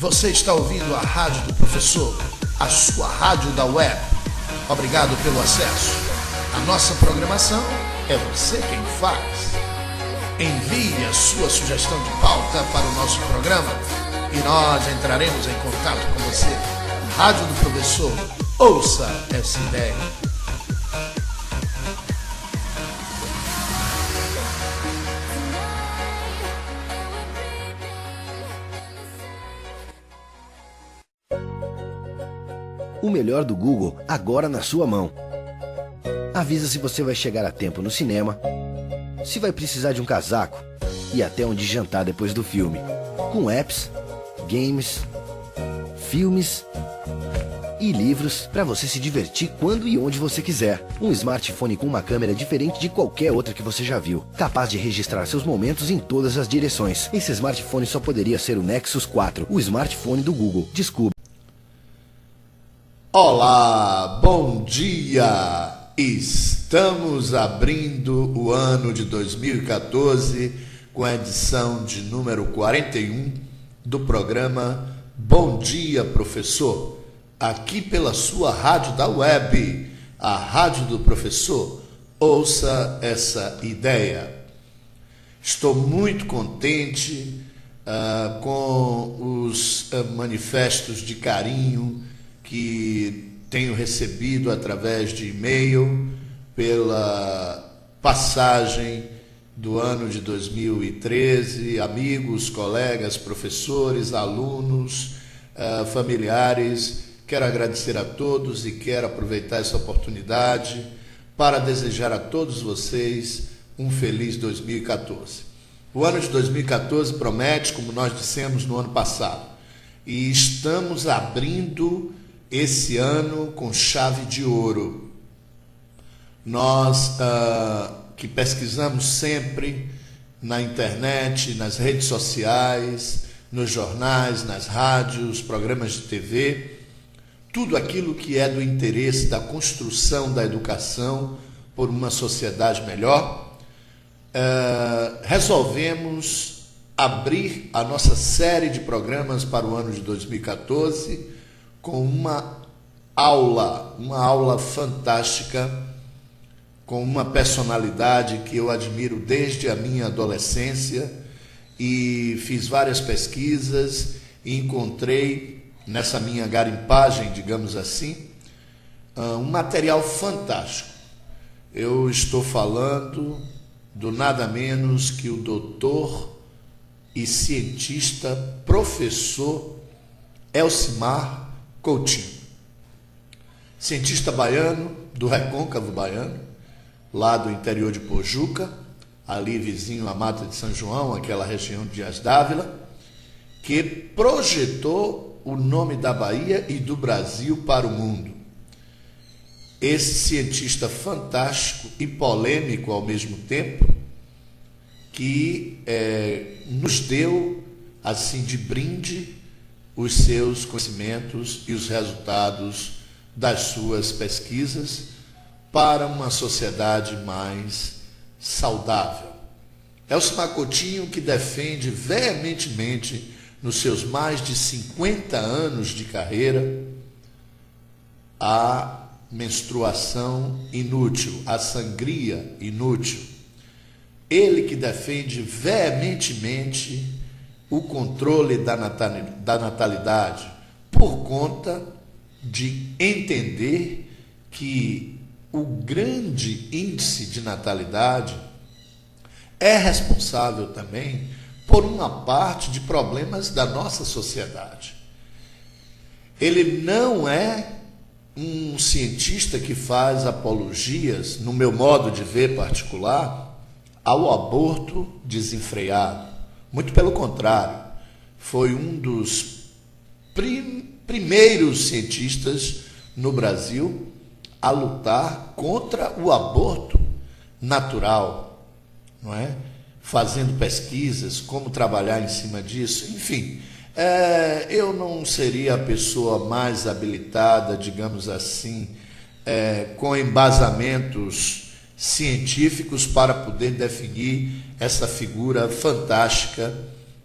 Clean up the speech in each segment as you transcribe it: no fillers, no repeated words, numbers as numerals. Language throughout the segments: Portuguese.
Você está ouvindo a Rádio do Professor, a sua rádio da web. Obrigado pelo acesso. A nossa programação é você quem faz. Envie a sua sugestão de pauta para o nosso programa e nós entraremos em contato com você. Rádio do Professor, ouça essa ideia. O melhor do Google agora na sua mão. Avisa se você vai chegar a tempo no cinema, se vai precisar de um casaco e até onde jantar depois do filme. Com apps, games, filmes e livros para você se divertir quando e onde você quiser. Um smartphone com uma câmera diferente de qualquer outra que você já viu, capaz de registrar seus momentos em todas as direções. Esse smartphone só poderia ser o Nexus 4, o smartphone do Google. Descubra. Olá, bom dia! Estamos abrindo o ano de 2014 com a edição de número 41 do programa Bom Dia, Professor, aqui pela sua rádio da web, a Rádio do Professor. Ouça essa ideia. Estou muito contente com os manifestos de carinho que tenho recebido através de e-mail pela passagem do ano de 2013, amigos, colegas, professores, alunos, familiares. Quero agradecer a todos e quero aproveitar essa oportunidade para desejar a todos vocês um feliz 2014. O ano de 2014 promete, como nós dissemos no ano passado, e estamos abrindo esse ano com chave de ouro. Nós que pesquisamos sempre na internet, nas redes sociais, nos jornais, nas rádios, programas de TV, tudo aquilo que é do interesse da construção da educação por uma sociedade melhor, resolvemos abrir a nossa série de programas para o ano de 2014 com uma aula fantástica, com uma personalidade que eu admiro desde a minha adolescência, e fiz várias pesquisas e encontrei nessa minha garimpagem, digamos assim, um material fantástico. Eu estou falando do nada menos que o doutor e cientista, professor Elcimar Coutinho, cientista baiano, do Recôncavo Baiano, lá do interior de Pojuca, ali vizinho à Mata de São João, aquela região de Dias Dávila, que projetou o nome da Bahia e do Brasil para o mundo. Esse cientista fantástico e polêmico ao mesmo tempo, que nos deu, assim, de brinde, os seus conhecimentos e os resultados das suas pesquisas para uma sociedade mais saudável. Elcimar Coutinho, que defende veementemente, nos seus mais de 50 anos de carreira, a menstruação inútil, a sangria inútil. Ele que defende veementemente o controle da natalidade, por conta de entender que o grande índice de natalidade é responsável também por uma parte de problemas da nossa sociedade. Ele não é um cientista que faz apologias, no meu modo de ver particular, ao aborto desenfreado. Muito pelo contrário, foi um dos primeiros cientistas no Brasil a lutar contra o aborto natural, não é? Fazendo pesquisas, como trabalhar em cima disso, enfim. Eu não seria a pessoa mais habilitada, digamos assim, com embasamentos científicos para poder definir essa figura fantástica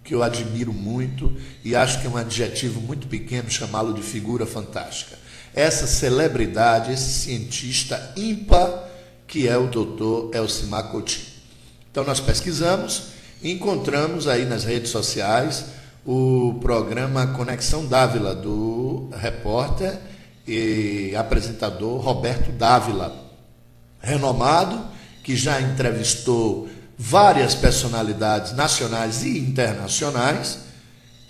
que eu admiro muito e acho que é um adjetivo muito pequeno chamá-lo de figura fantástica. Essa celebridade, esse cientista ímpar que é o Dr. Elcimar Coutinho. Então nós pesquisamos e encontramos aí nas redes sociais o programa Conexão Dávila, do repórter e apresentador Roberto Dávila, renomado, que já entrevistou várias personalidades nacionais e internacionais,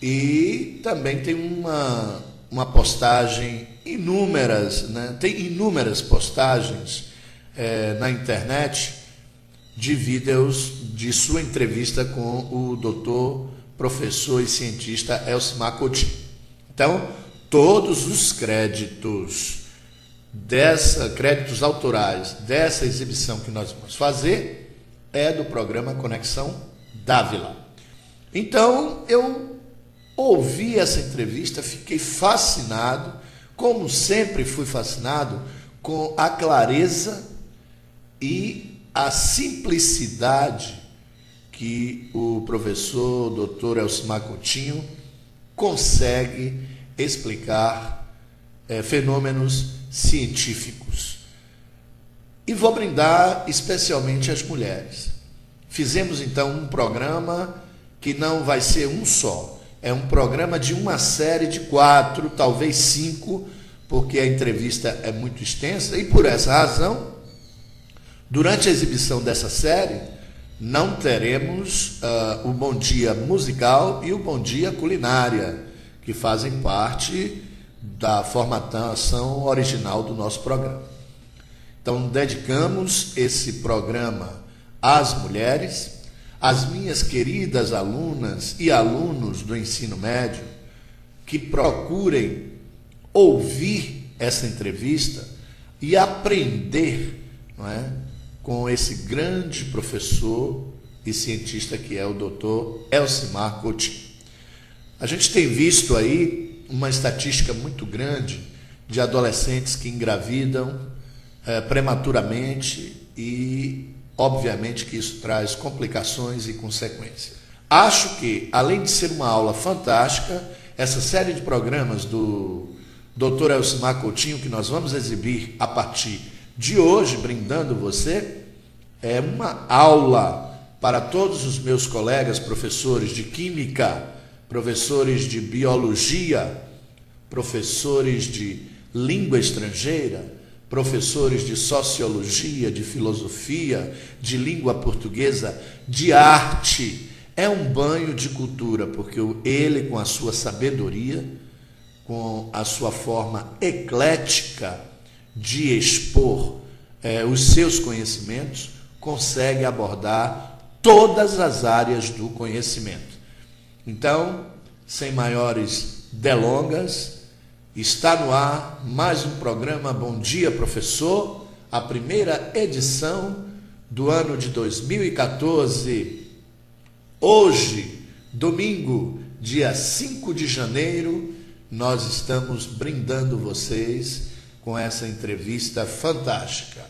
e também tem uma postagem, tem inúmeras postagens na internet de vídeos de sua entrevista com o doutor, professor e cientista Elcimar Coutinho. Então, todos os créditos autorais dessa exibição que nós vamos fazer é do programa Conexão Dávila. Então, eu ouvi essa entrevista, fiquei fascinado, como sempre fui fascinado, com a clareza e a simplicidade que o professor Dr. Elcimar Coutinho consegue explicar fenômenos científicos. E vou brindar especialmente as mulheres. Fizemos então um programa que não vai ser um só, é um programa de uma série de 4, talvez 5, porque a entrevista é muito extensa, e por essa razão, durante a exibição dessa série, não teremos o Bom Dia Musical e o Bom Dia Culinária, que fazem parte da formatação original do nosso programa. Então, dedicamos esse programa às mulheres, às minhas queridas alunas e alunos do ensino médio, que procurem ouvir essa entrevista e aprender, não é, com esse grande professor e cientista que é o Dr. Elcimar Coutinho. A gente tem visto aí uma estatística muito grande de adolescentes que engravidam prematuramente e, obviamente, que isso traz complicações e consequências. Acho que, além de ser uma aula fantástica, essa série de programas do Dr. Elcimar Coutinho, que nós vamos exibir a partir de hoje, brindando você, é uma aula para todos os meus colegas professores de Química, professores de Biologia, professores de Língua Estrangeira, professores de Sociologia, de Filosofia, de Língua Portuguesa, de Arte. É um banho de cultura, porque ele, com a sua sabedoria, com a sua forma eclética de expor os seus conhecimentos, consegue abordar todas as áreas do conhecimento. Então, sem maiores delongas, está no ar mais um programa Bom Dia Professor, a primeira edição do ano de 2014. Hoje, domingo, dia 5 de janeiro, nós estamos brindando vocês com essa entrevista fantástica.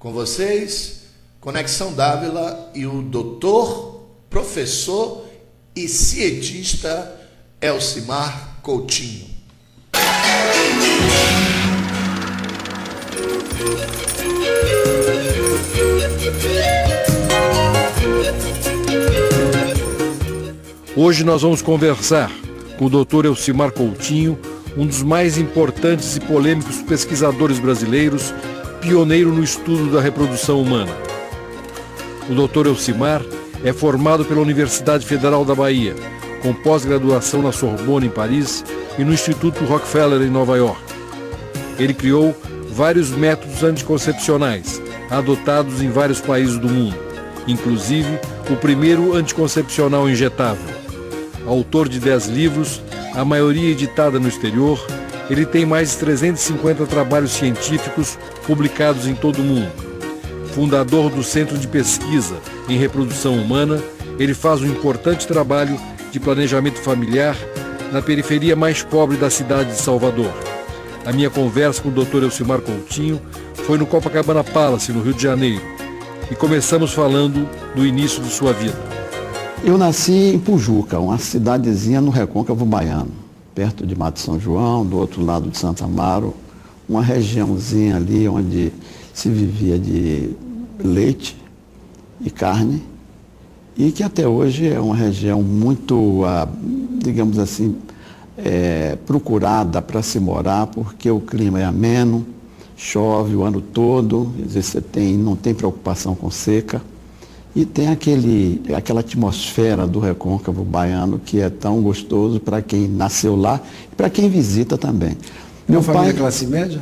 Com vocês, Conexão Dávila e o doutor, professor e cientista Elcimar Coutinho. Hoje nós vamos conversar com o Dr. Elcimar Coutinho, um dos mais importantes e polêmicos pesquisadores brasileiros, pioneiro no estudo da reprodução humana. O Dr. Elcimar é formado pela Universidade Federal da Bahia, com pós-graduação na Sorbonne, em Paris, e no Instituto Rockefeller, em Nova York. Ele criou vários métodos anticoncepcionais, adotados em vários países do mundo, inclusive o primeiro anticoncepcional injetável. Autor de 10 livros, a maioria editada no exterior, ele tem mais de 350 trabalhos científicos publicados em todo o mundo. Fundador do Centro de Pesquisa em Reprodução Humana, ele faz um importante trabalho de planejamento familiar na periferia mais pobre da cidade de Salvador. A minha conversa com o Dr. Elcimar Coutinho foi no Copacabana Palace, no Rio de Janeiro, e começamos falando do início de sua vida. Eu nasci em Pujuca, uma cidadezinha no Recôncavo Baiano, perto de Mato São João, do outro lado de Santo Amaro, uma regiãozinha ali onde se vivia de leite e carne, e que até hoje é uma região muito, digamos assim, procurada para se morar, porque o clima é ameno, chove o ano todo, quer dizer, não tem preocupação com seca, e tem aquela atmosfera do Recôncavo Baiano que é tão gostoso para quem nasceu lá e para quem visita também. Meu família classe média?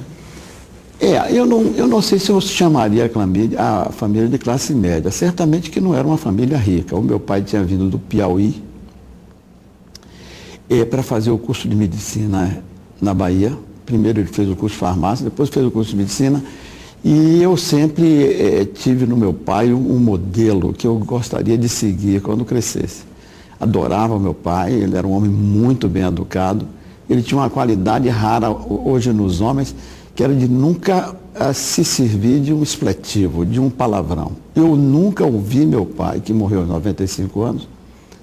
Eu não sei se eu chamaria a família de classe média. Certamente que não era uma família rica. O meu pai tinha vindo do Piauí para fazer o curso de medicina na Bahia. Primeiro ele fez o curso de farmácia, depois fez o curso de medicina. E eu sempre tive no meu pai um modelo que eu gostaria de seguir quando crescesse. Adorava o meu pai, ele era um homem muito bem educado. Ele tinha uma qualidade rara hoje nos homens, que era de nunca se servir de um expletivo, de um palavrão. Eu nunca ouvi meu pai, que morreu aos 95 anos,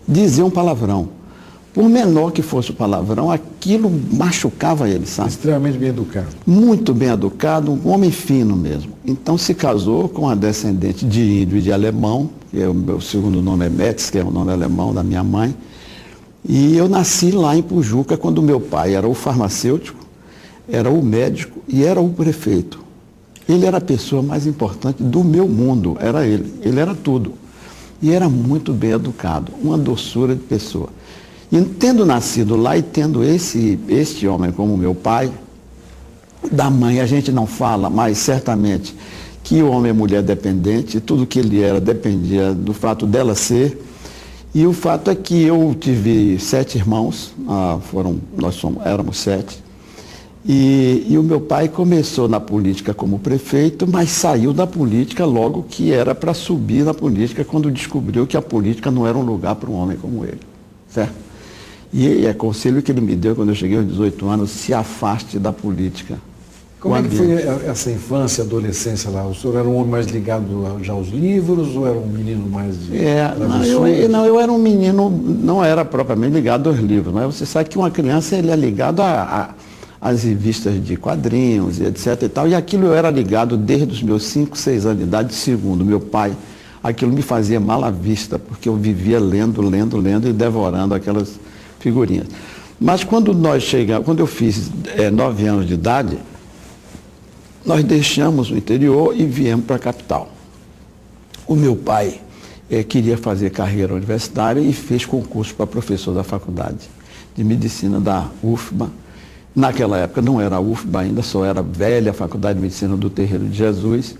dizer um palavrão. Por menor que fosse o palavrão, aquilo machucava ele, sabe? Extremamente bem educado. Muito bem educado, um homem fino mesmo. Então se casou com uma descendente de índio e de alemão, que o meu segundo nome é Metz, que é o nome alemão da minha mãe. E eu nasci lá em Pujuca, quando meu pai era o farmacêutico, era o médico e era o prefeito. Ele era a pessoa mais importante do meu mundo, era ele. Ele era tudo. E era muito bem educado, uma doçura de pessoa. E tendo nascido lá e tendo este homem como meu pai, da mãe a gente não fala, mas certamente que o homem é mulher dependente, tudo que ele era dependia do fato dela ser. E o fato é que eu tive 7 irmãos, éramos 7. E o meu pai começou na política como prefeito, mas saiu da política logo que era para subir na política, quando descobriu que a política não era um lugar para um homem como ele, certo? E é conselho que ele me deu quando eu cheguei aos 18 anos, se afaste da política. Como é que foi essa infância, adolescência lá? O senhor era um homem mais ligado já aos livros ou era um menino mais de eu era um menino, não era propriamente ligado aos livros, mas você sabe que uma criança ele é ligado às revistas de quadrinhos e etc e tal, e aquilo eu era ligado desde os meus 5, 6 anos de idade, segundo meu pai. Aquilo me fazia mal à vista, porque eu vivia lendo e devorando aquelas figurinhas. Mas quando eu fiz 9 anos de idade, nós deixamos o interior e viemos para a capital. O meu pai queria fazer carreira universitária e fez concurso para professor da faculdade de medicina da UFBA. Naquela época não era a UFBA ainda, só era a velha Faculdade de Medicina do Terreiro de Jesus,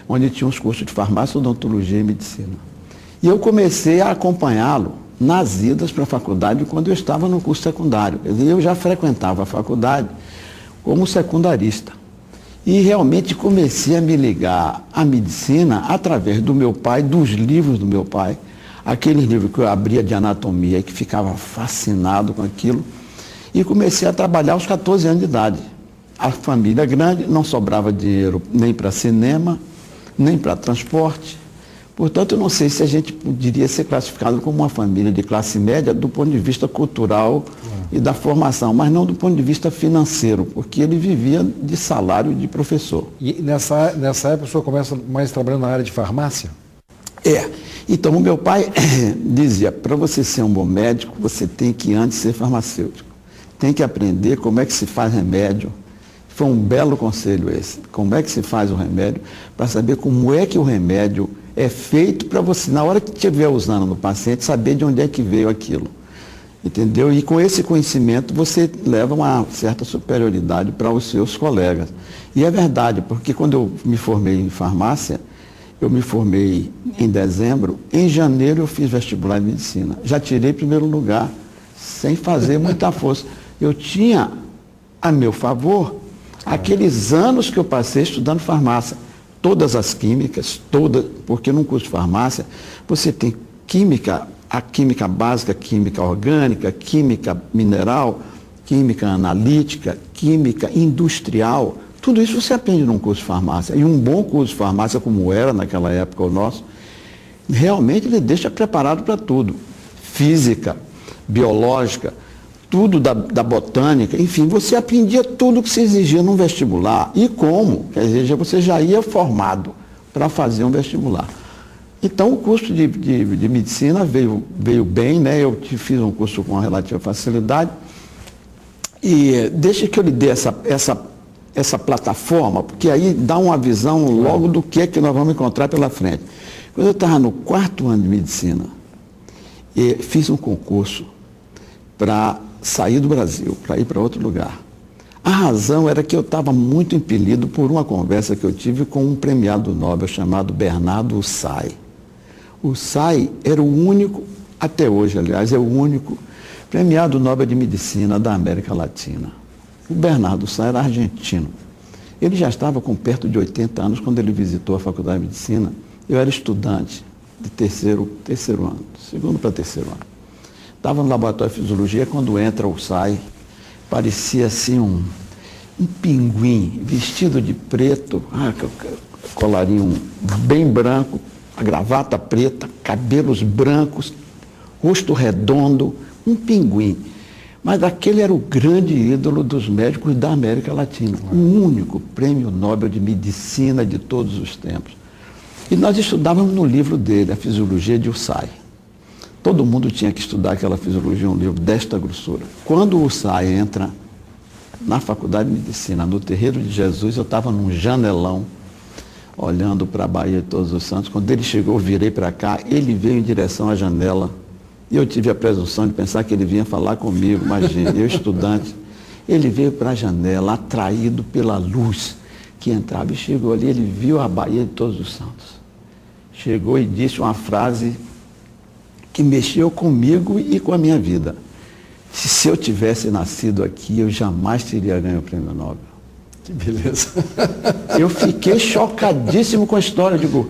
onde tinha os cursos de farmácia, odontologia e medicina. E eu comecei a acompanhá-lo nas idas para a faculdade quando eu estava no curso secundário. Quer dizer, eu já frequentava a faculdade como secundarista. E realmente comecei a me ligar à medicina através do meu pai, dos livros do meu pai. Aqueles livros que eu abria de anatomia e que ficava fascinado com aquilo. E comecei a trabalhar aos 14 anos de idade. A família grande, não sobrava dinheiro nem para cinema, nem para transporte. Portanto, eu não sei se a gente poderia ser classificado como uma família de classe média do ponto de vista cultural e da formação, mas não do ponto de vista financeiro, porque ele vivia de salário de professor. E nessa época o senhor começa mais trabalhando na área de farmácia? Então o meu pai dizia, para você ser um bom médico, você tem que antes ser farmacêutico. Tem que aprender como é que se faz remédio. Foi um belo conselho esse. Como é que se faz o remédio, para saber como é que o remédio é feito para você, na hora que estiver usando no paciente, saber de onde é que veio aquilo. Entendeu? E com esse conhecimento você leva uma certa superioridade para os seus colegas. E é verdade, porque quando eu me formei em farmácia, eu me formei em dezembro, em janeiro eu fiz vestibular em medicina. Já tirei primeiro lugar, sem fazer muita força. Eu tinha a meu favor aqueles anos que eu passei estudando farmácia. Todas as químicas, porque num curso de farmácia você tem química, a química básica, química orgânica, química mineral, química analítica, química industrial. Tudo isso você aprende num curso de farmácia. E um bom curso de farmácia, como era naquela época o nosso, realmente ele deixa preparado para tudo. física, biológica, tudo da botânica, enfim, você aprendia tudo que se exigia num vestibular. E como? Quer dizer, você já ia formado para fazer um vestibular. Então, o curso de medicina veio bem, né? Eu fiz um curso com uma relativa facilidade. E deixa que eu lhe dê essa plataforma, porque aí dá uma visão logo do que é que nós vamos encontrar pela frente. Quando eu estava no 4º ano de medicina, fiz um concurso para sair do Brasil, para ir para outro lugar. A razão era que eu estava muito impelido por uma conversa que eu tive com um premiado Nobel chamado Bernardo Ussai. O Ussai era o único, até hoje, aliás, é o único premiado Nobel de Medicina da América Latina. O Bernardo Ussai era argentino. Ele já estava com perto de 80 anos quando ele visitou a Faculdade de Medicina. Eu era estudante de terceiro ano, segundo para terceiro ano. Estava no laboratório de fisiologia quando entra o Ussai. Parecia assim um pinguim, vestido de preto, colarinho bem branco, a gravata preta, cabelos brancos, rosto redondo, um pinguim. Mas aquele era o grande ídolo dos médicos da América Latina, o único prêmio Nobel de Medicina de todos os tempos. E nós estudávamos no livro dele, A Fisiologia de Ussai. Todo mundo tinha que estudar aquela fisiologia, um livro desta grossura. Quando o Ussai entra na Faculdade de Medicina, no Terreiro de Jesus, eu estava num janelão, olhando para a Bahia de Todos os Santos. Quando ele chegou, eu virei para cá, ele veio em direção à janela. E eu tive a presunção de pensar que ele vinha falar comigo, imagine, eu estudante. Ele veio para a janela, atraído pela luz que entrava, e chegou ali, ele viu a Bahia de Todos os Santos. Chegou e disse uma frase que mexeu comigo e com a minha vida. Se eu tivesse nascido aqui, eu jamais teria ganho o prêmio Nobel. Que beleza. Eu fiquei chocadíssimo com a história. Eu digo,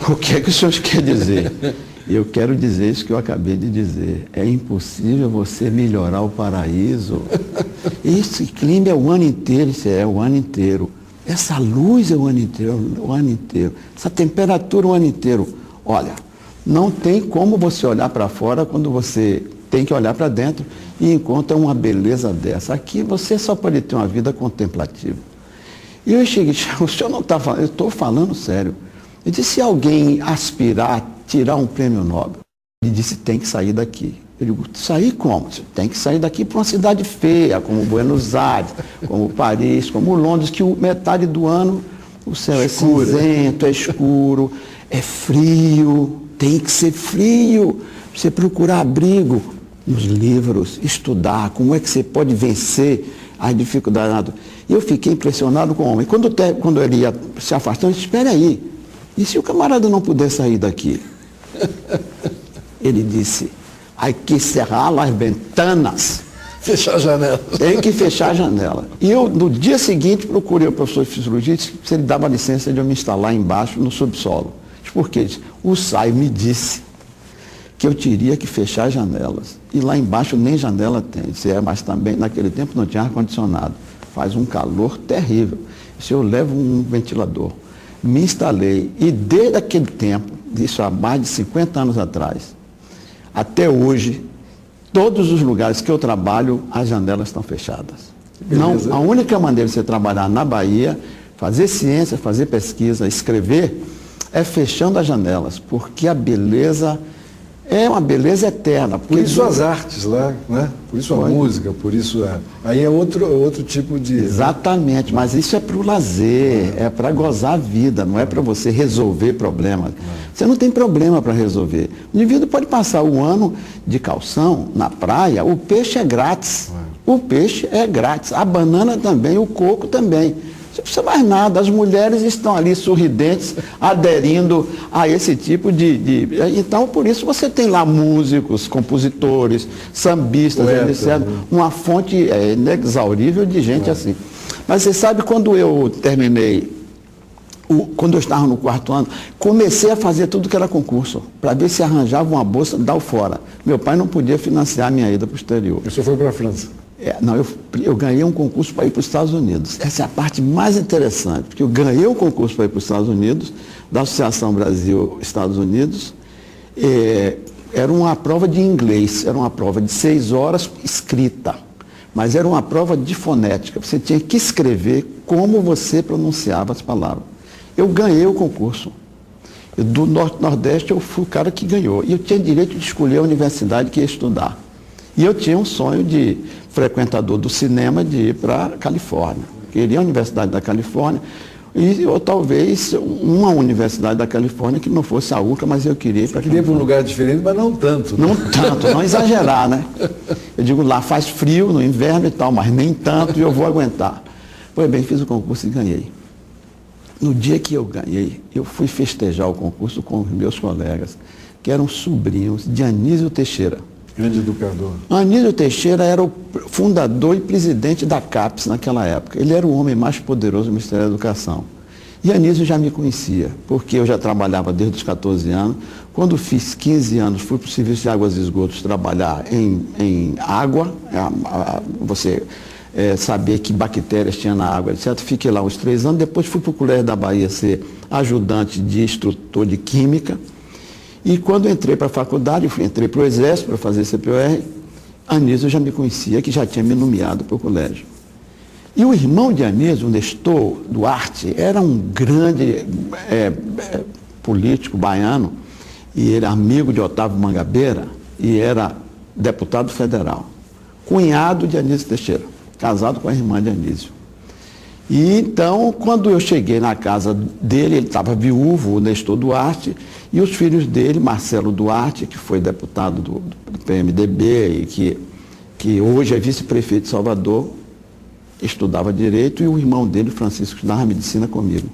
o que é que o senhor quer dizer? Eu quero dizer isso que eu acabei de dizer. É impossível você melhorar o paraíso. Esse clima é o ano inteiro, isso é o ano inteiro. Essa luz é o ano inteiro. Essa temperatura o ano inteiro. Olha, não tem como você olhar para fora quando você tem que olhar para dentro e encontra uma beleza dessa. Aqui você só pode ter uma vida contemplativa. E eu cheguei, o senhor não está falando, eu estou falando sério. Eu disse, se alguém aspirar, tirar um prêmio Nobel, ele disse, tem que sair daqui. Eu digo, sair como? Tem que sair daqui para uma cidade feia, como Buenos Aires, como Paris, como Londres, que metade do ano o céu é cinzento, é escuro, é frio. Tem que ser frio, você procurar abrigo nos livros, estudar, como é que você pode vencer as dificuldades. E eu fiquei impressionado com o homem. Quando ele ia se afastando, eu disse, espera aí, e se o camarada não puder sair daqui? Ele disse, hay que cerrar las ventanas. Fechar a janela. Tem que fechar a janela. E eu, no dia seguinte, procurei o professor de fisiologia e disse se ele dava licença de eu me instalar embaixo no subsolo. Por quê? O Ussai me disse que eu teria que fechar as janelas. E lá embaixo nem janela tem. Disse, mas também naquele tempo não tinha ar-condicionado. Faz um calor terrível. Se eu levo um ventilador, me instalei. E desde aquele tempo, isso há mais de 50 anos atrás, até hoje, todos os lugares que eu trabalho, as janelas estão fechadas. Não, a única maneira de você trabalhar na Bahia, fazer ciência, fazer pesquisa, escrever, é fechando as janelas, porque a beleza é uma beleza eterna. Por isso as artes lá, né? Por isso a música, por isso aí é outro tipo de... Exatamente, mas isso é para o lazer, é para gozar a vida, não é para você resolver problemas. Você não tem problema para resolver. O indivíduo pode passar o ano de calção na praia, o peixe é grátis. O peixe é grátis, a banana também, o coco também. Não precisa mais nada, as mulheres estão ali sorridentes, aderindo a esse tipo de... Então, por isso você tem lá músicos, compositores, sambistas, etc. Uma fonte inexaurível de gente assim. Mas você sabe, quando eu terminei, quando eu estava no 4º ano, comecei a fazer tudo que era concurso, para ver se arranjava uma bolsa da fora. Meu pai não podia financiar a minha ida para o exterior. O senhor foi para a França? Eu ganhei um concurso para ir para os Estados Unidos. Essa é a parte mais interessante, porque eu ganhei um concurso para ir para os Estados Unidos, da Associação Brasil-Estados Unidos. era uma prova de inglês, era uma prova de 6 horas escrita, mas era uma prova de fonética. Você tinha que escrever como você pronunciava as palavras. Eu ganhei o concurso. Do Norte-Nordeste eu fui o cara que ganhou. E eu tinha direito de escolher a universidade que ia estudar. E eu tinha um sonho de frequentador do cinema de ir para a Califórnia. Queria a Universidade da Califórnia. Ou talvez uma universidade da Califórnia que não fosse a UCA, mas eu queria ir para Queria ir para um lugar diferente, mas não tanto. Não tanto, não exagerar, né? Eu digo, lá faz frio no inverno e tal, mas nem tanto e eu vou aguentar. Pois bem, fiz o concurso e ganhei. No dia que eu ganhei, eu fui festejar o concurso com os meus colegas, que eram sobrinhos de Anísio Teixeira. Grande educador. Anísio Teixeira era o fundador e presidente da CAPES naquela época. Ele era o homem mais poderoso do Ministério da Educação. E Anísio já me conhecia, porque eu já trabalhava desde os 14 anos. Quando fiz 15 anos, fui para o Serviço de Águas e Esgotos trabalhar em água, você saber que bactérias tinha na água, etc. Fiquei lá uns 3 anos. Depois fui para o Colégio da Bahia ser ajudante de instrutor de Química. E quando entrei para a faculdade, entrei para o Exército para fazer CPOR, Anísio já me conhecia, que já tinha me nomeado para o colégio. E o irmão de Anísio, o Nestor Duarte, era um grande político baiano, e ele era amigo de Otávio Mangabeira, e era deputado federal. Cunhado de Anísio Teixeira, casado com a irmã de Anísio. E então, quando eu cheguei na casa dele, ele estava viúvo, o Nestor Duarte, e os filhos dele, Marcelo Duarte, que foi deputado do PMDB e que hoje é vice-prefeito de Salvador, estudava Direito, e o irmão dele, Francisco, estudava Medicina comigo.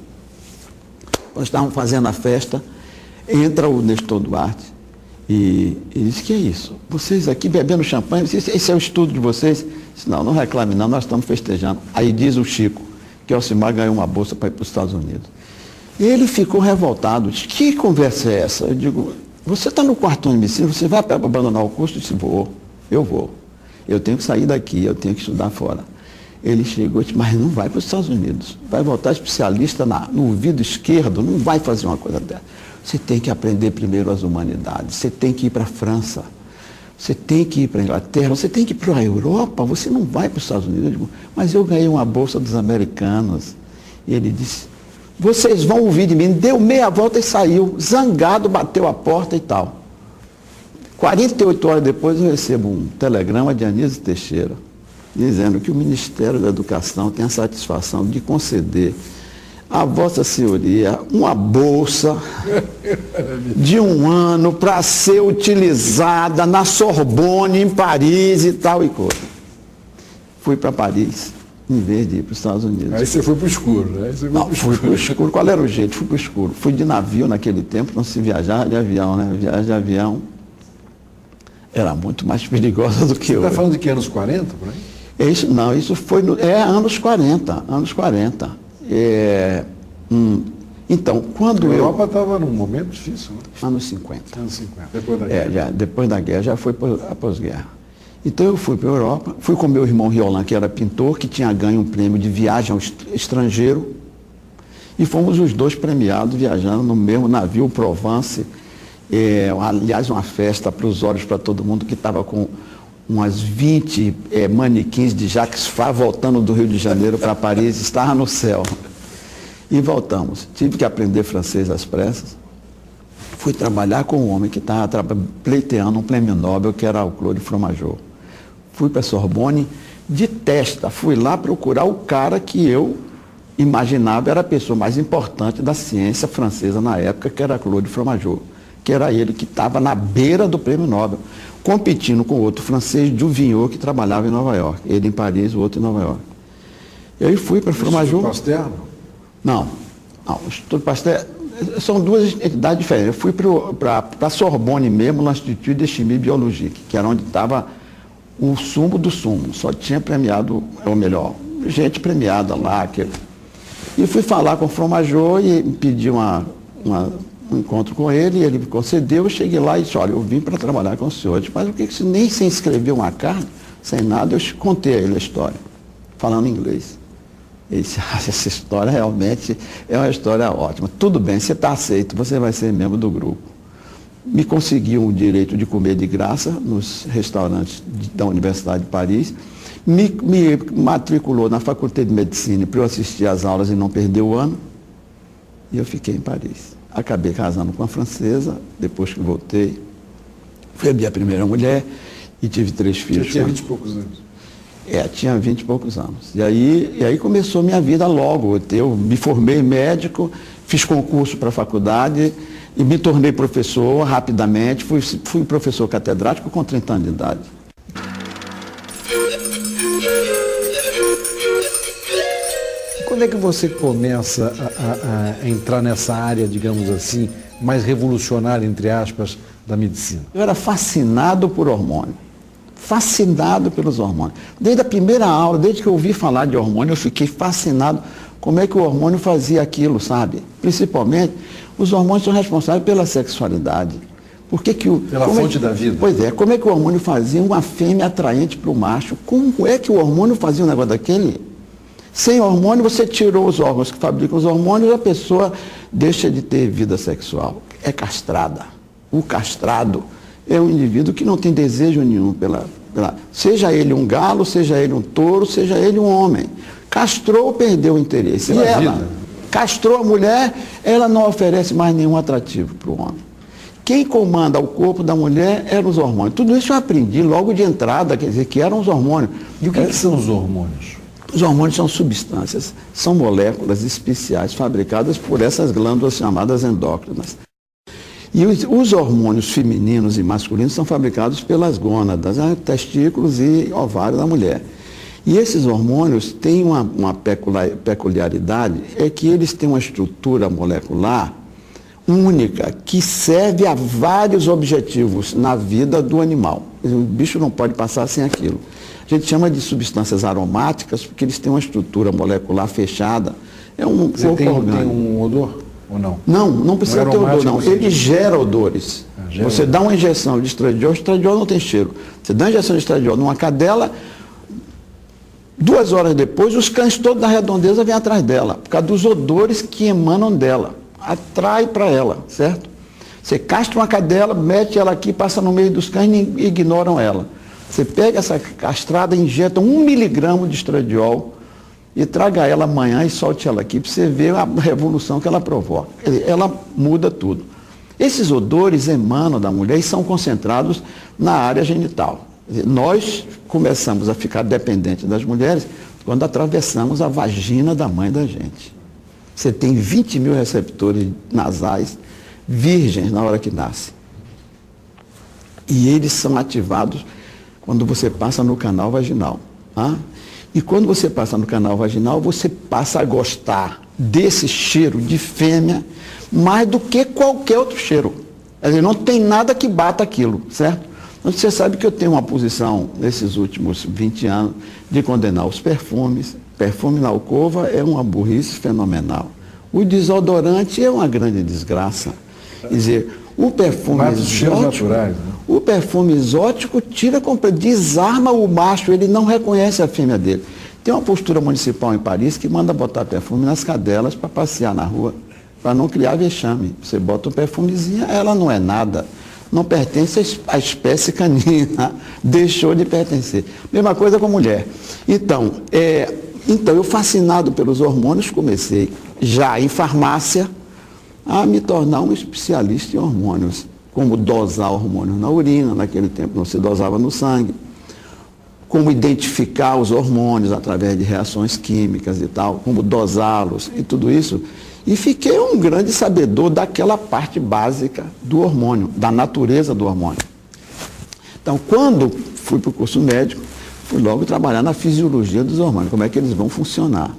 Nós estávamos fazendo a festa, entra o Nestor Duarte e ele disse, que é isso? Vocês aqui bebendo champanhe, esse é o estudo de vocês? Eu disse, não, não reclame não, nós estamos festejando. Aí diz o Chico, que Elcimar ganhou uma bolsa para ir para os Estados Unidos. E ele ficou revoltado, disse, que conversa é essa? Eu digo, você está no quarto ano de medicina, você vai abandonar o curso? Eu disse, eu vou. Eu tenho que sair daqui, eu tenho que estudar fora. Ele chegou e disse, mas não vai para os Estados Unidos, vai voltar especialista no ouvido esquerdo, não vai fazer uma coisa dessa. Você tem que aprender primeiro as humanidades, você tem que ir para a França, você tem que ir para a Inglaterra, você tem que ir para a Europa, você não vai para os Estados Unidos. Eu digo, mas eu ganhei uma bolsa dos americanos. E ele disse, vocês vão ouvir de mim. Deu meia volta e saiu, zangado, bateu a porta e tal. 48 horas depois eu recebo um telegrama de Anísio Teixeira, dizendo que o Ministério da Educação tem a satisfação de conceder a Vossa Senhoria uma bolsa de 1 ano para ser utilizada na Sorbonne, em Paris e tal e coisa. Fui para Paris, em vez de ir para os Estados Unidos. Aí você foi para o escuro, né? Não, fui para o escuro. Qual era o jeito? Fui para o escuro. Fui de navio naquele tempo, não se viajava de avião, né? Viagem de avião era muito mais perigosa do que hoje. Você está falando de que anos 40, por aí? Isso foi anos 40, anos 40. Então, quando a Europa estava num momento difícil, né? Anos 50. Anos 50, depois da guerra. Depois da guerra, já foi a pós-guerra. Então eu fui para a Europa, fui com meu irmão Riolan, que era pintor, que tinha ganho um prêmio de viagem ao estrangeiro, e fomos os dois premiados viajando no mesmo navio Provence. Aliás, uma festa para os olhos para todo mundo, que estava com umas 20 manequins de Jacques Fabre voltando do Rio de Janeiro para Paris, estava no céu. E voltamos. Tive que aprender francês às pressas. Fui trabalhar com um homem que estava pleiteando um prêmio Nobel, que era o Claude Fromageau. Fui para a Sorbonne de testa. Fui lá procurar o cara que eu imaginava era a pessoa mais importante da ciência francesa na época, que era Claude Fromageau, que era ele que estava na beira do prêmio Nobel, competindo com outro francês, Duvigneau, que trabalhava em Nova York. Ele em Paris, o outro em Nova York. E aí fui para Fromageau. Pasteur? Não. O Instituto Pasteur são duas entidades diferentes. Eu fui para a Sorbonne mesmo, no Instituto de Chimie e Biologie, que era onde estava o sumo do sumo. Só tinha premiado, ou melhor, gente premiada lá. E fui falar com o Fromageau e pedi um encontro com ele, e ele me concedeu. Eu cheguei lá e disse, olha, eu vim para trabalhar com o senhor. Eu disse, mas o que você nem sem escrever uma carta, sem nada, eu contei a ele a história, falando inglês. Ele disse, essa história realmente é uma história ótima. Tudo bem, você está aceito, você vai ser membro do grupo. me conseguiu o direito de comer de graça nos restaurantes da Universidade de Paris, me matriculou na Faculdade de Medicina para eu assistir às aulas e não perder o ano, e eu fiquei em Paris. Acabei casando com uma francesa, depois que voltei, fui a minha primeira mulher e tive 3 filhos. Você tinha 20 e poucos anos? Tinha 20 e poucos anos. E aí começou minha vida logo. Eu me formei médico, fiz concurso para a faculdade e me tornei professor rapidamente. Fui professor catedrático com 30 anos de idade. Quando é que você começa a entrar nessa área, digamos assim, mais revolucionária, entre aspas, da medicina? Eu era fascinado por hormônio. Fascinado pelos hormônios. Desde a primeira aula, desde que eu ouvi falar de hormônio, eu fiquei fascinado como é que o hormônio fazia aquilo, sabe? Principalmente, os hormônios são responsáveis pela sexualidade. Pela fonte da vida. Pois é, como é que o hormônio fazia uma fêmea atraente para o macho? Como é que o hormônio fazia um negócio daquele? Sem hormônio, você tirou os órgãos que fabricam os hormônios, a pessoa deixa de ter vida sexual. É castrada. O castrado é um indivíduo que não tem desejo nenhum seja ele um galo, seja ele um touro, seja ele um homem. Castrou, perdeu o interesse. E ela castrou a mulher, ela não oferece mais nenhum atrativo para o homem. Quem comanda o corpo da mulher eram os hormônios. Tudo isso eu aprendi logo de entrada, quer dizer, que eram os hormônios. E o que são os hormônios? Os hormônios são substâncias, são moléculas especiais fabricadas por essas glândulas chamadas endócrinas. E os hormônios femininos e masculinos são fabricados pelas gônadas, testículos e ovários da mulher. E esses hormônios têm uma peculiaridade, é que eles têm uma estrutura molecular única, que serve a vários objetivos na vida do animal. O bicho não pode passar sem aquilo. A gente chama de substâncias aromáticas, porque eles têm uma estrutura molecular fechada. É um corpo orgânico. Tem um odor ou não? Não precisa ter odor, não. Ele gera odores. Você dá uma injeção de estradiol não tem cheiro. Você dá uma injeção de estradiol numa cadela, 2 horas depois, os cães todos da redondeza vêm atrás dela, por causa dos odores que emanam dela. Atrai para ela, certo? Você castra uma cadela, mete ela aqui, passa no meio dos cães e ignoram ela. Você pega essa castrada, injeta 1 miligrama de estradiol e traga ela amanhã e solte ela aqui para você ver a revolução que ela provoca. Ela muda tudo. Esses odores emanam da mulher e são concentrados na área genital. Nós começamos a ficar dependentes das mulheres quando atravessamos a vagina da mãe da gente. Você tem 20 mil receptores nasais virgens na hora que nasce. E eles são ativados quando você passa no canal vaginal. Tá? E quando você passa no canal vaginal, você passa a gostar desse cheiro de fêmea mais do que qualquer outro cheiro. Quer dizer, não tem nada que bata aquilo, certo? Então, você sabe que eu tenho uma posição, nesses últimos 20 anos, de condenar os perfumes. Perfume na alcova é uma burrice fenomenal. O desodorante é uma grande desgraça. Quer dizer, o perfume exótico, naturais, né? O perfume exótico desarma o macho, ele não reconhece a fêmea dele. Tem uma postura municipal em Paris que manda botar perfume nas cadelas para passear na rua, para não criar vexame. Você bota um perfumezinho, ela não é nada. Não pertence à espécie canina, deixou de pertencer. Mesma coisa com mulher. Então, eu fascinado pelos hormônios, comecei já em farmácia a me tornar um especialista em hormônios, como dosar hormônios na urina, naquele tempo não se dosava no sangue, como identificar os hormônios através de reações químicas e tal, como dosá-los e tudo isso. E fiquei um grande sabedor daquela parte básica do hormônio, da natureza do hormônio. Então, quando fui para o curso médico, fui logo trabalhar na fisiologia dos hormônios, como é que eles vão funcionar.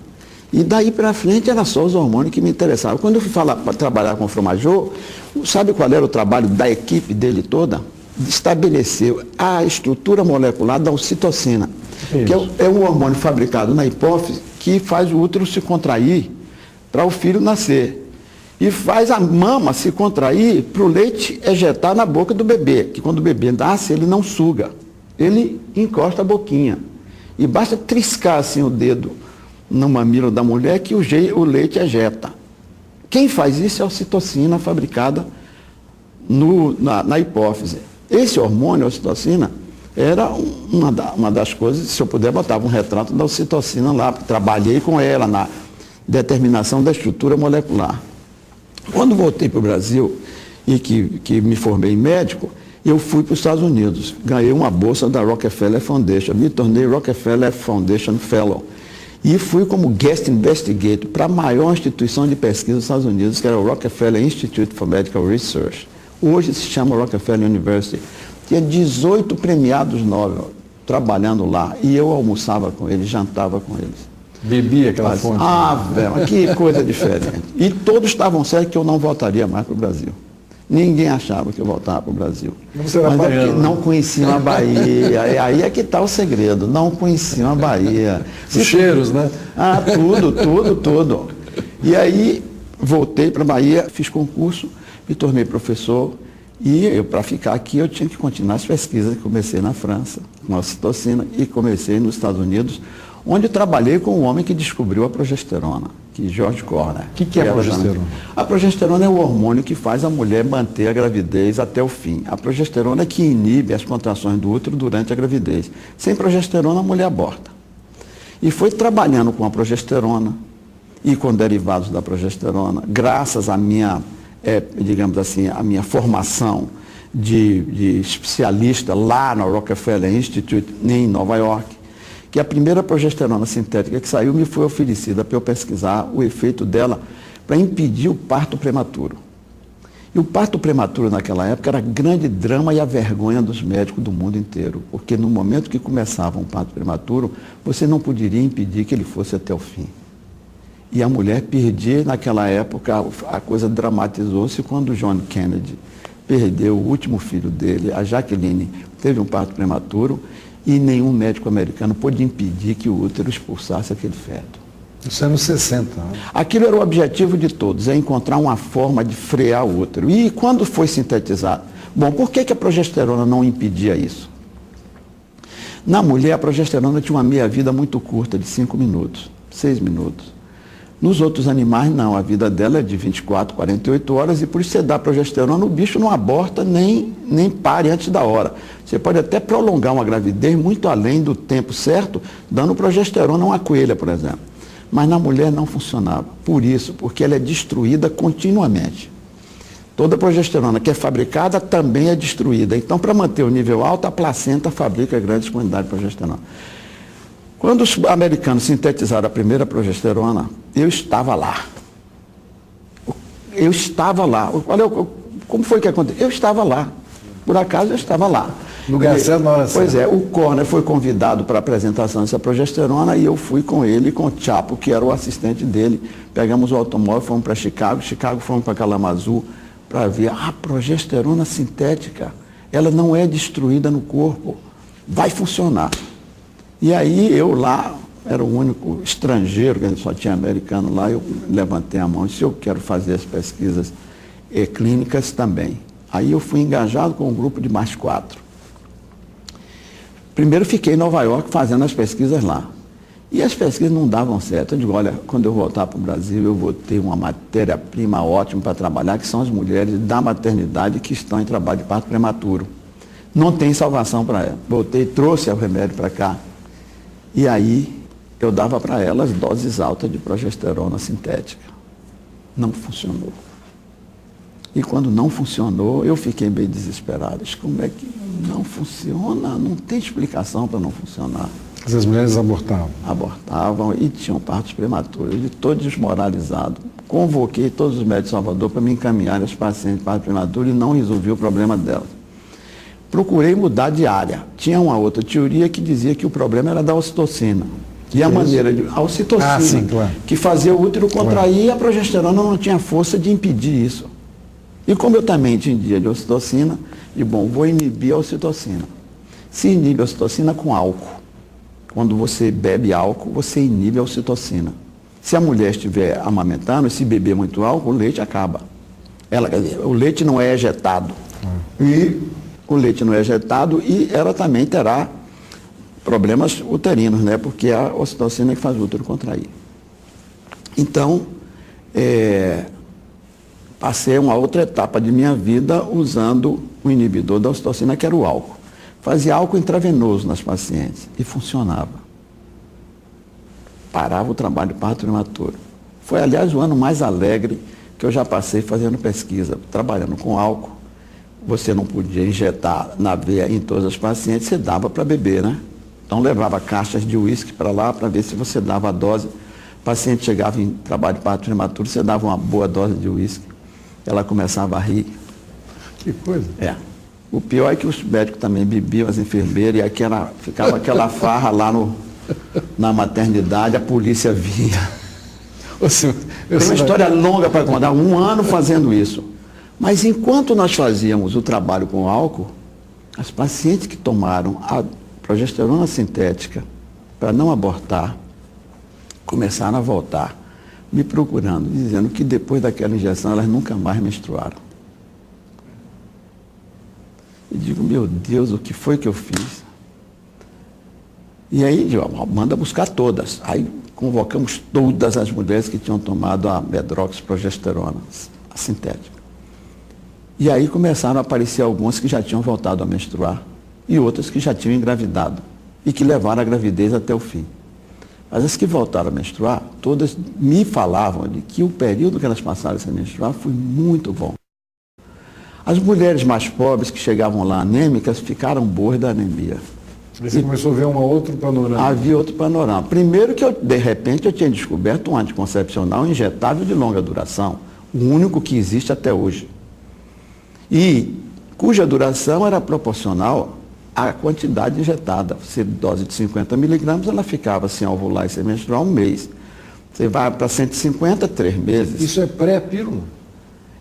E daí para frente era só os hormônios que me interessavam. Quando eu fui trabalhar com o Fromageau, sabe qual era o trabalho da equipe dele toda? De estabelecer a estrutura molecular da ocitocina, que é um hormônio fabricado na hipófise que faz o útero se contrair para o filho nascer. E faz a mama se contrair para o leite ejetar na boca do bebê, que quando o bebê nasce, ele não suga, ele encosta a boquinha. E basta triscar assim o dedo no mamilo da mulher que o leite ejeta. Quem faz isso é a ocitocina fabricada na hipófise. Esse hormônio, a ocitocina, era uma das coisas, se eu puder, botava um retrato da ocitocina lá, trabalhei com ela na determinação da estrutura molecular. Quando voltei para o Brasil e que me formei médico, eu fui para os Estados Unidos, ganhei uma bolsa da Rockefeller Foundation, me tornei Rockefeller Foundation Fellow e fui como Guest Investigator para a maior instituição de pesquisa dos Estados Unidos, que era o Rockefeller Institute for Medical Research. Hoje se chama Rockefeller University. Tinha 18 premiados Nobel trabalhando lá e eu almoçava com eles, jantava com eles. Bebia aquela fonte. Velho, que coisa diferente. E todos estavam certos que eu não voltaria mais para o Brasil. Ninguém achava que eu voltava para o Brasil. Você era baiano, não conheciam a Bahia. Aí é que está o segredo. Não conheciam a Bahia. Os cheiros, né? Tudo. E aí voltei para a Bahia, fiz concurso, me tornei professor. E eu, para ficar aqui, eu tinha que continuar as pesquisas. Comecei na França, com a ocitocina, e comecei nos Estados Unidos, onde trabalhei com o homem que descobriu a progesterona, que é George Corner. O que é a progesterona? A progesterona é o hormônio que faz a mulher manter a gravidez até o fim. A progesterona é que inibe as contrações do útero durante a gravidez. Sem progesterona, a mulher aborta. E foi trabalhando com a progesterona e com derivados da progesterona, graças à minha, digamos assim, a minha formação de especialista lá no Rockefeller Institute, em Nova York, que a primeira progesterona sintética que saiu me foi oferecida para eu pesquisar o efeito dela para impedir o parto prematuro. E o parto prematuro naquela época era grande drama e a vergonha dos médicos do mundo inteiro, porque no momento que começava um parto prematuro, você não poderia impedir que ele fosse até o fim. E a mulher perdia, naquela época, a coisa dramatizou-se quando John Kennedy perdeu o último filho dele, a Jacqueline, teve um parto prematuro, e nenhum médico americano pôde impedir que o útero expulsasse aquele feto. Isso é nos 60. Né? Aquilo era o objetivo de todos, é encontrar uma forma de frear o útero. E quando foi sintetizado? Bom, por que a progesterona não impedia isso? Na mulher, a progesterona tinha uma meia-vida muito curta, de 5 minutos, 6 minutos. Nos outros animais, não, a vida dela é de 24, 48 horas e por isso você dá progesterona, o bicho não aborta nem pare antes da hora. Você pode até prolongar uma gravidez muito além do tempo certo, dando progesterona a uma coelha, por exemplo. Mas na mulher não funcionava. Por isso, porque ela é destruída continuamente. Toda progesterona que é fabricada também é destruída. Então, para manter o nível alto, a placenta fabrica grandes quantidades de progesterona. Quando os americanos sintetizaram a primeira progesterona, eu estava lá. Olha, como foi que aconteceu? Eu estava lá. Por acaso eu estava lá. No lugar certo, na hora certa. Pois é, o Corner foi convidado para a apresentação dessa progesterona e eu fui com ele e com o Chapo, que era o assistente dele. Pegamos o automóvel, fomos para Chicago, fomos para Kalamazoo para ver a progesterona sintética. Ela não é destruída no corpo. Vai funcionar. E aí eu lá, era o único estrangeiro, que só tinha americano lá, eu levantei a mão e disse, eu quero fazer as pesquisas clínicas também. Aí eu fui engajado com um grupo de mais 4. Primeiro fiquei em Nova York fazendo as pesquisas lá. E as pesquisas não davam certo. Eu digo, olha, quando eu voltar para o Brasil, eu vou ter uma matéria-prima ótima para trabalhar, que são as mulheres da maternidade que estão em trabalho de parto prematuro. Não tem salvação para elas. Voltei, trouxe o remédio para cá. E aí eu dava para elas doses altas de progesterona sintética. Não funcionou. E quando não funcionou, eu fiquei bem desesperado. Como é que não funciona? Não tem explicação para não funcionar. As mulheres abortavam? Abortavam e tinham partos prematuros. Eu estou desmoralizado. Convoquei todos os médicos de Salvador para me encaminharem os pacientes de parto prematuro e não resolvi o problema delas. Procurei mudar de área. Tinha uma outra teoria que dizia que o problema era da ocitocina. E a maneira de... A ocitocina, sim, claro. Que fazia o útero contrair, e a progesterona não tinha força de impedir isso. E como eu também entendia de ocitocina, e bom, vou inibir a ocitocina. Se inibe a ocitocina com álcool. Quando você bebe álcool, você inibe a ocitocina. Se a mulher estiver amamentando, se beber muito álcool, o leite acaba. Quer dizer, o leite não é ejetado. E o leite não é ejetado e ela também terá problemas uterinos, né? Porque é a ocitocina que faz o útero contrair. Então, passei uma outra etapa de minha vida usando o inibidor da ocitocina, que era o álcool. Fazia álcool intravenoso nas pacientes e funcionava. Parava o trabalho de parto prematuro. Foi, aliás, o ano mais alegre que eu já passei fazendo pesquisa, trabalhando com álcool. Você não podia injetar na veia em todas as pacientes, você dava para beber, né? Então levava caixas de uísque para lá para ver se você dava a dose. O paciente chegava em trabalho de parto prematuro, você dava uma boa dose de uísque. Ela começava a rir. Que coisa. É. O pior é que os médicos também bebiam, as enfermeiras, e aqui ficava aquela farra lá na maternidade, a polícia vinha. Tem uma história longa para contar, 1 ano fazendo isso. Mas enquanto nós fazíamos o trabalho com álcool, as pacientes que tomaram a progesterona sintética para não abortar, começaram a voltar, me procurando, dizendo que depois daquela injeção elas nunca mais menstruaram. E digo, meu Deus, o que foi que eu fiz? E aí, manda buscar todas. Aí convocamos todas as mulheres que tinham tomado a medroxprogesterona, a sintética. E aí começaram a aparecer algumas que já tinham voltado a menstruar e outras que já tinham engravidado e que levaram a gravidez até o fim. Mas as que voltaram a menstruar, todas me falavam de que o período que elas passaram sem menstruar foi muito bom. As mulheres mais pobres que chegavam lá anêmicas ficaram boas da anemia. Você começou a ver um outro panorama. Havia outro panorama. Primeiro que de repente eu tinha descoberto um anticoncepcional injetável de longa duração, o único que existe até hoje. E cuja duração era proporcional à quantidade injetada. Se dose de 50 miligramas, ela ficava sem ovular e sem menstruar 1 mês. Você vai para 150, 3 meses. Isso é pré-pílula?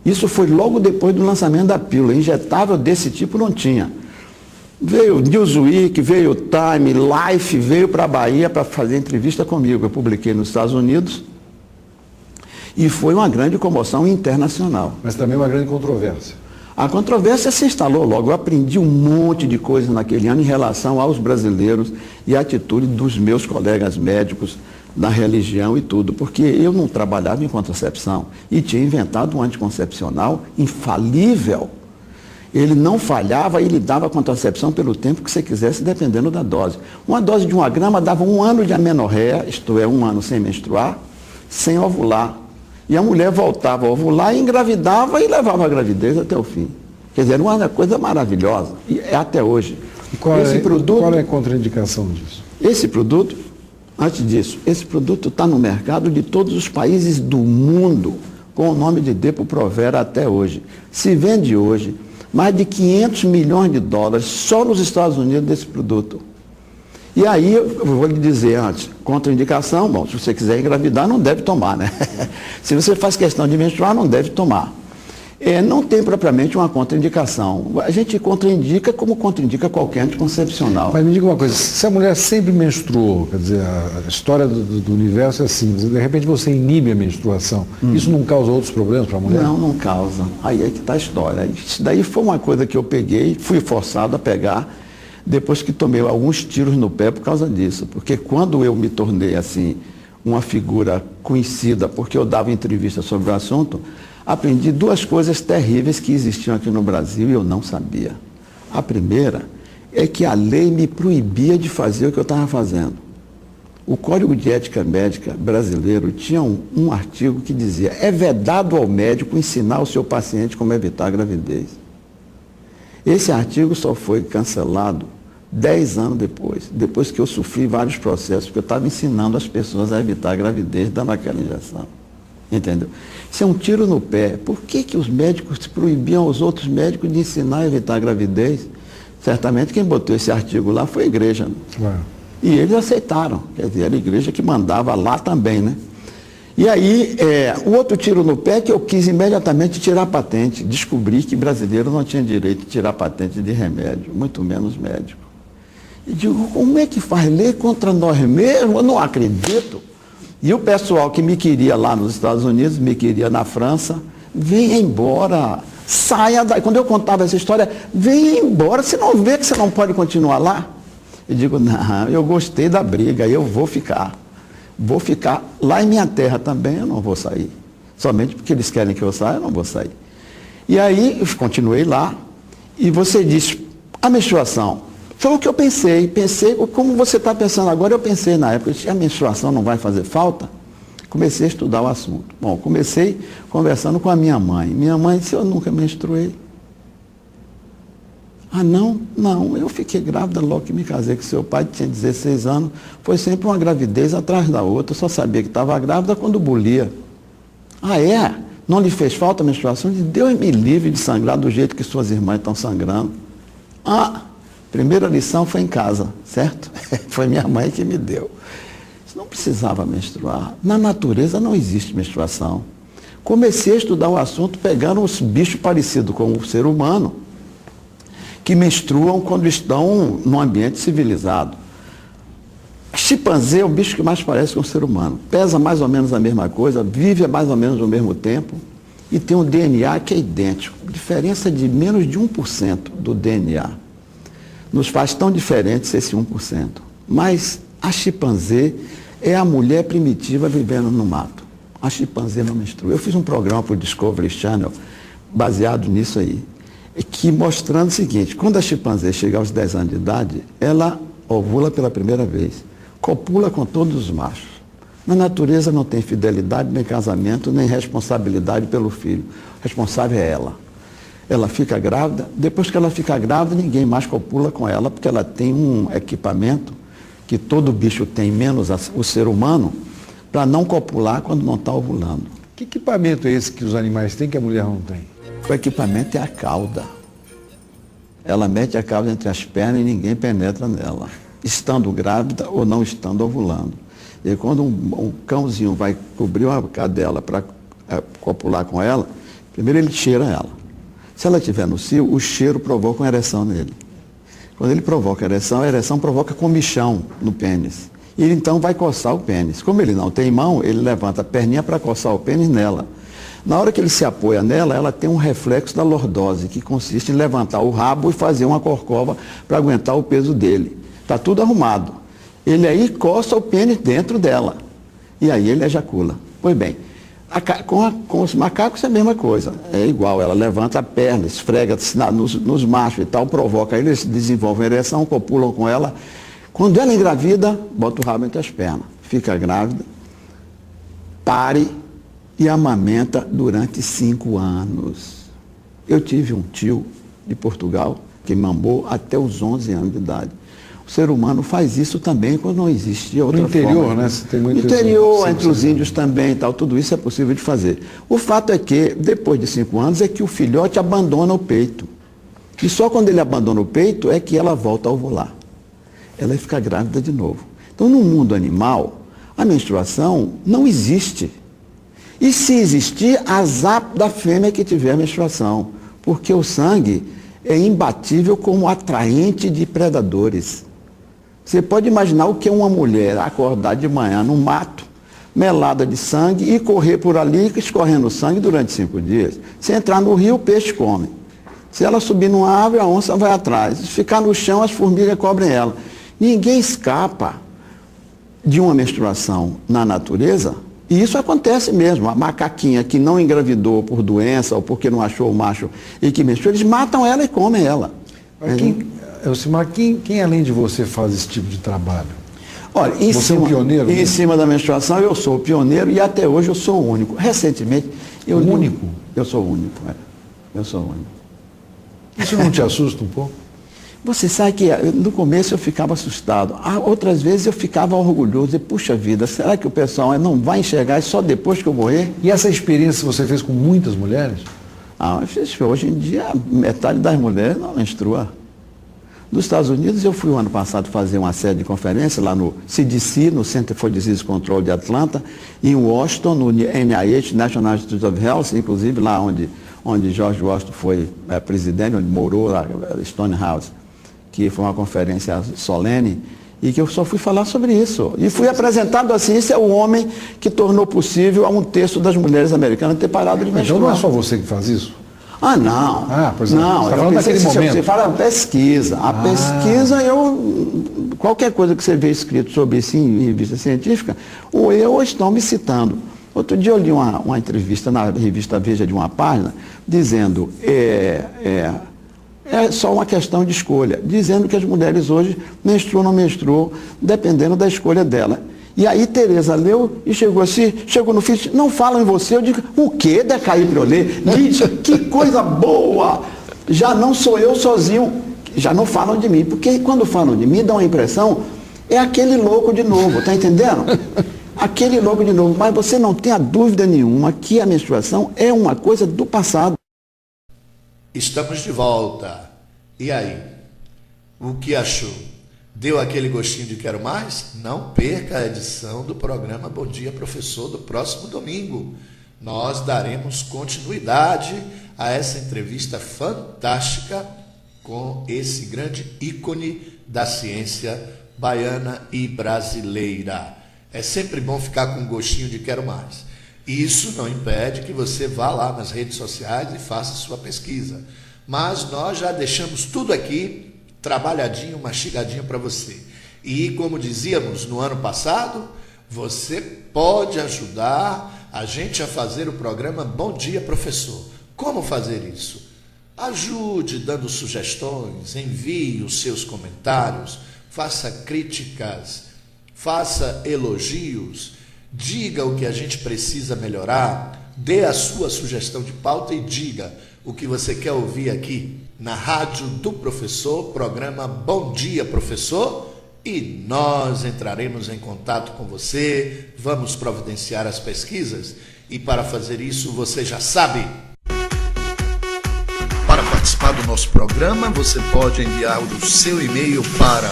Isso foi logo depois do lançamento da pílula. Injetável desse tipo não tinha. Veio Newsweek, veio Time, Life, veio para a Bahia para fazer entrevista comigo. Eu publiquei nos Estados Unidos e foi uma grande comoção internacional. Mas também uma grande controvérsia. A controvérsia se instalou logo. Eu aprendi um monte de coisas naquele ano em relação aos brasileiros e a atitude dos meus colegas médicos, da religião e tudo, porque eu não trabalhava em contracepção e tinha inventado um anticoncepcional infalível. Ele não falhava e lhe dava contracepção pelo tempo que você quisesse, dependendo da dose. Uma dose de 1 grama dava 1 ano de amenorreia, isto é, 1 ano sem menstruar, sem ovular. E a mulher voltava a ovular, engravidava e levava a gravidez até o fim. Quer dizer, era uma coisa maravilhosa. E é até hoje. E qual é a contraindicação disso? Esse produto, antes disso, esse produto está no mercado de todos os países do mundo, com o nome de Depo-Provera até hoje. Se vende hoje mais de 500 milhões de dólares só nos Estados Unidos desse produto. E aí, eu vou lhe dizer antes, contraindicação, bom, se você quiser engravidar, não deve tomar, né? Se você faz questão de menstruar, não deve tomar. Não tem propriamente uma contraindicação. A gente contraindica como contraindica qualquer anticoncepcional. Mas me diga uma coisa, se a mulher sempre menstruou, quer dizer, a história do universo é assim, de repente você inibe a menstruação, isso não causa outros problemas para a mulher? Não, não causa. Aí é que está a história. Isso daí foi uma coisa que eu peguei, fui forçado a pegar, depois que tomei alguns tiros no pé por causa disso. Porque quando eu me tornei, assim, uma figura conhecida, porque eu dava entrevista sobre o assunto, aprendi 2 coisas terríveis que existiam aqui no Brasil e eu não sabia. A primeira é que a lei me proibia de fazer o que eu estava fazendo. O Código de Ética Médica brasileiro tinha um artigo que dizia: é vedado ao médico ensinar ao seu paciente como evitar a gravidez. Esse artigo só foi cancelado 10 anos depois que eu sofri vários processos, porque eu estava ensinando as pessoas a evitar a gravidez dando aquela injeção. Entendeu? Isso é um tiro no pé. Por que os médicos proibiam aos outros médicos de ensinar a evitar a gravidez? Certamente quem botou esse artigo lá foi a igreja. Né? Claro. E eles aceitaram. Quer dizer, era a igreja que mandava lá também, né? E aí, o outro tiro no pé é que eu quis imediatamente tirar a patente. Descobri que brasileiro não tinha direito de tirar patente de remédio, muito menos médico. E digo, como é que faz lei contra nós mesmos? Eu não acredito. E o pessoal que me queria lá nos Estados Unidos, me queria na França, venha embora, saia daí. Quando eu contava essa história, venha embora, você não vê que você não pode continuar lá? Eu digo, não, eu gostei da briga, eu vou ficar. Vou ficar lá em minha terra também, eu não vou sair. Somente porque eles querem que eu saia, eu não vou sair. E aí, eu continuei lá, e você disse, a menstruação, foi o que eu pensei, como você está pensando agora, eu pensei na época, a menstruação não vai fazer falta? Comecei a estudar o assunto. Bom, comecei conversando com a minha mãe. Minha mãe disse, eu nunca menstruei. Ah, não, eu fiquei grávida logo que me casei com seu pai, tinha 16 anos, foi sempre uma gravidez atrás da outra, eu só sabia que estava grávida quando bulia. Ah, é? Não lhe fez falta a menstruação? Deus me livre de sangrar do jeito que suas irmãs estão sangrando. Ah, primeira lição foi em casa, certo? Foi minha mãe que me deu. Não precisava menstruar. Na natureza não existe menstruação. Comecei a estudar o assunto pegando os bichos parecidos com o ser humano, que menstruam quando estão num ambiente civilizado. Chimpanzé é o bicho que mais parece com o ser humano. Pesa mais ou menos a mesma coisa, vive mais ou menos ao mesmo tempo e tem um DNA que é idêntico. Diferença de menos de 1% do DNA. Nos faz tão diferentes esse 1%. Mas a chimpanzé é a mulher primitiva vivendo no mato. A chimpanzé não menstrua. Eu fiz um programa para o Discovery Channel baseado nisso aí, que mostrando o seguinte, quando a chimpanzé chega aos 10 anos de idade, ela ovula pela primeira vez, copula com todos os machos. Na natureza não tem fidelidade, nem casamento, nem responsabilidade pelo filho. O responsável é ela. Ela fica grávida, depois que ela fica grávida, ninguém mais copula com ela, porque ela tem um equipamento que todo bicho tem, menos o ser humano, para não copular quando não está ovulando. Que equipamento é esse que os animais têm que a mulher não tem? O equipamento é a cauda. Ela mete a cauda entre as pernas e ninguém penetra nela, estando grávida ou não estando ovulando. E quando um cãozinho vai cobrir uma cadela para copular com ela, primeiro ele cheira ela. Se ela estiver no cio, o cheiro provoca uma ereção nele. Quando ele provoca a ereção provoca comichão no pênis. E ele então vai coçar o pênis. Como ele não tem mão, ele levanta a perninha para coçar o pênis nela. Na hora que ele se apoia nela, ela tem um reflexo da lordose, que consiste em levantar o rabo e fazer uma corcova para aguentar o peso dele. Está tudo arrumado. Ele aí coça o pênis dentro dela. E aí ele ejacula. Pois bem, com os macacos é a mesma coisa. É igual, ela levanta a perna, esfrega nos machos e tal, provoca eles, desenvolvem ereção, copulam com ela. Quando ela engravida, bota o rabo entre as pernas. Fica grávida, pare e amamenta durante 5 anos. Eu tive um tio de Portugal que mamou até os 11 anos de idade. O ser humano faz isso também quando não existia outra forma. No interior, né? Você tem muito interior, entre os índios também e tal, tudo isso é possível de fazer. O fato é que, depois de 5 anos, é que o filhote abandona o peito. E só quando ele abandona o peito é que ela volta a ovular. Ela fica grávida de novo. Então, no mundo animal, a menstruação não existe. E se existir, azar da fêmea que tiver menstruação, porque o sangue é imbatível como atraente de predadores. Você pode imaginar o que é uma mulher acordar de manhã no mato, melada de sangue, e correr por ali escorrendo sangue durante 5 dias. Se entrar no rio, o peixe come. Se ela subir numa árvore, a onça vai atrás. Se ficar no chão, as formigas cobrem ela. Ninguém escapa de uma menstruação na natureza. E isso acontece mesmo. A macaquinha que não engravidou por doença ou porque não achou o macho e que menstrua, eles matam ela e comem ela. Elcimar, quem além de você faz esse tipo de trabalho? Olha, você é um pioneiro? Em cima da menstruação eu sou o pioneiro e até hoje eu sou o único. Recentemente eu o único? Eu sou o único. Eu sou o único. Isso não te assusta um pouco? Você sabe que no começo eu ficava assustado, outras vezes eu ficava orgulhoso, e puxa vida, será que o pessoal não vai enxergar isso só depois que eu morrer? E essa experiência você fez com muitas mulheres? Hoje em dia metade das mulheres não menstrua. Nos Estados Unidos eu fui o ano passado fazer uma série de conferências lá no CDC, no Center for Disease Control de Atlanta, e em Washington, no NIH, National Institute of Health, inclusive lá onde George Washington foi presidente, onde morou, lá, Stonehouse, que foi uma conferência solene, e que eu só fui falar sobre isso. E fui apresentado assim, esse é o homem que tornou possível a 1/3 das mulheres americanas ter parado de menstruar. Então não é só você que faz isso? Não. Pois não. Você está falando daquele momento. Você fala pesquisa. A pesquisa, qualquer coisa que você vê escrito sobre isso em revista científica, ou estão me citando. Outro dia eu li uma entrevista na revista Veja de uma página, dizendo é só uma questão de escolha, dizendo que as mulheres hoje menstruam ou não menstruam, dependendo da escolha dela. E aí Tereza leu e chegou no fim, não falam em você. Eu digo, o quê? Decair para eu ler? Lídia, que coisa boa! Já não sou eu sozinho, já não falam de mim, porque quando falam de mim, dá uma impressão, é aquele louco de novo, tá entendendo? Aquele louco de novo, mas você não tem a dúvida nenhuma que a menstruação é uma coisa do passado. Estamos de volta. E aí? O que achou? Deu aquele gostinho de quero mais? Não perca a edição do programa Bom Dia Professor do próximo domingo. Nós daremos continuidade a essa entrevista fantástica com esse grande ícone da ciência baiana e brasileira. É sempre bom ficar com um gostinho de quero mais. Isso não impede que você vá lá nas redes sociais e faça sua pesquisa. Mas nós já deixamos tudo aqui trabalhadinho, mastigadinho para você. E como dizíamos no ano passado, você pode ajudar a gente a fazer o programa Bom Dia Professor. Como fazer isso? Ajude dando sugestões, envie os seus comentários, faça críticas, faça elogios, diga o que a gente precisa melhorar, dê a sua sugestão de pauta e diga o que você quer ouvir aqui na Rádio do Professor, programa Bom Dia Professor, e nós entraremos em contato com você, vamos providenciar as pesquisas, e para fazer isso você já sabe. Para participar do nosso programa, você pode enviar o seu e-mail para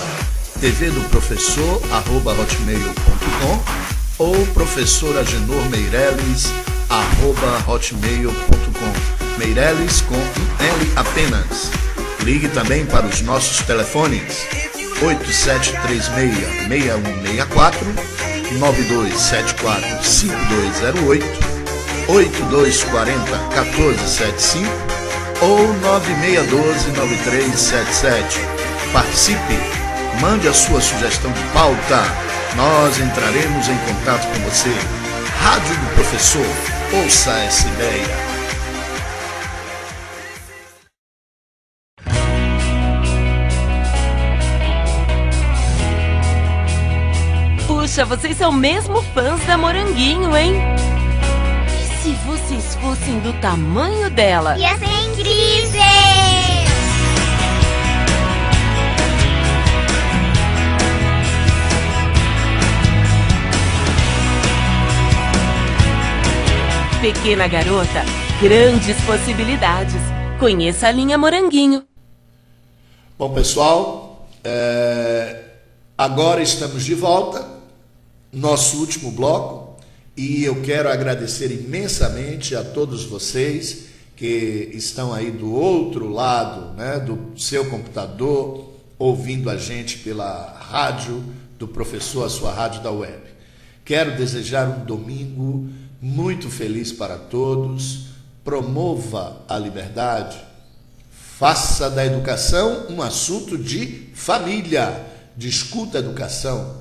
tvdoprofessor@hotmail.com ou professoragenormeireles@hotmail.com. Meireles com um L apenas. Ligue também para os nossos telefones 8736-6164, 9274-5208, 8240-1475 ou 9612-9377. Participe, mande a sua sugestão de pauta, nós entraremos em contato com você. Rádio do Professor, ouça essa ideia. Puxa, vocês são mesmo fãs da Moranguinho, hein? E se vocês fossem do tamanho dela? Ia ser incrível! Pequena garota, grandes possibilidades. Conheça a linha Moranguinho. Bom, pessoal, agora estamos de volta. Nosso último bloco, e eu quero agradecer imensamente a todos vocês que estão aí do outro lado, né, do seu computador, ouvindo a gente pela rádio do professor, a sua rádio da web. Quero desejar um domingo muito feliz para todos, promova a liberdade, faça da educação um assunto de família, discuta a educação.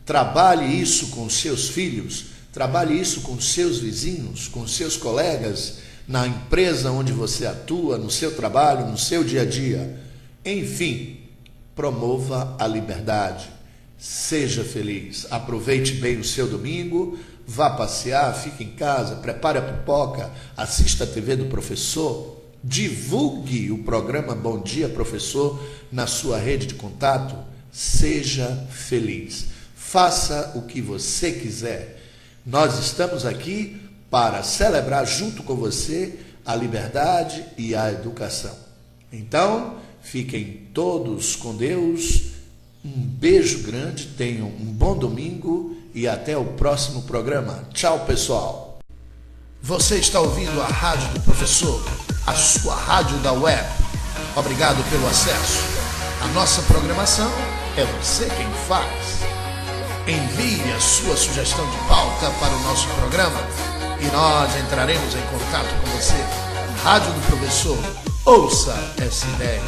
Trabalhe isso com seus filhos, trabalhe isso com seus vizinhos, com seus colegas, na empresa onde você atua, no seu trabalho, no seu dia a dia. Enfim, promova a liberdade. Seja feliz, aproveite bem o seu domingo, vá passear, fique em casa, prepare a pipoca, assista a TV do professor, divulgue o programa Bom Dia Professor na sua rede de contato. Seja feliz. Faça o que você quiser. Nós estamos aqui para celebrar junto com você a liberdade e a educação. Então, fiquem todos com Deus. Um beijo grande, tenham um bom domingo e até o próximo programa. Tchau, pessoal. Você está ouvindo a Rádio do Professor, a sua rádio da web. Obrigado pelo acesso. A nossa programação é você quem faz. Envie a sua sugestão de pauta para o nosso programa e nós entraremos em contato com você. Rádio do Professor, ouça essa ideia.